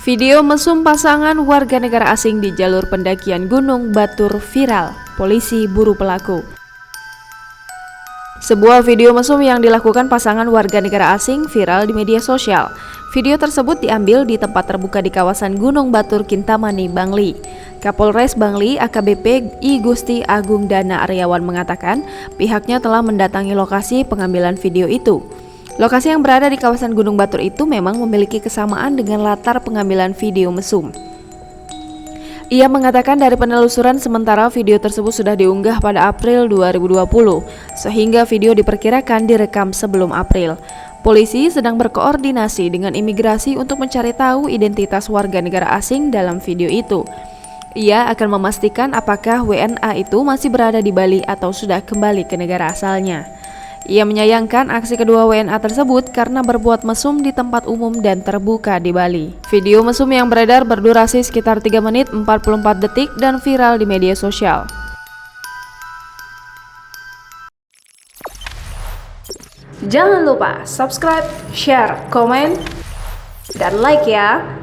Video mesum pasangan warga negara asing di jalur pendakian Gunung Batur viral, polisi buru pelaku. Sebuah video mesum yang dilakukan pasangan warga negara asing viral di media sosial. Video tersebut diambil di tempat terbuka di kawasan Gunung Batur, Kintamani, Bangli. Kapolres Bangli AKBP I Gusti Agung Dana Aryawan mengatakan pihaknya telah mendatangi lokasi pengambilan video itu. Lokasi yang berada di kawasan Gunung Batur itu memang memiliki kesamaan dengan latar pengambilan video mesum. Ia mengatakan dari penelusuran sementara video tersebut sudah diunggah pada April 2020, sehingga video diperkirakan direkam sebelum April. Polisi sedang berkoordinasi dengan imigrasi untuk mencari tahu identitas warga negara asing dalam video itu. Ia akan memastikan apakah WNA itu masih berada di Bali atau sudah kembali ke negara asalnya. Ia menyayangkan aksi kedua WNA tersebut karena berbuat mesum di tempat umum dan terbuka di Bali. Video mesum yang beredar berdurasi sekitar 3 menit 44 detik dan viral di media sosial. Jangan lupa subscribe, share, komen, dan like ya!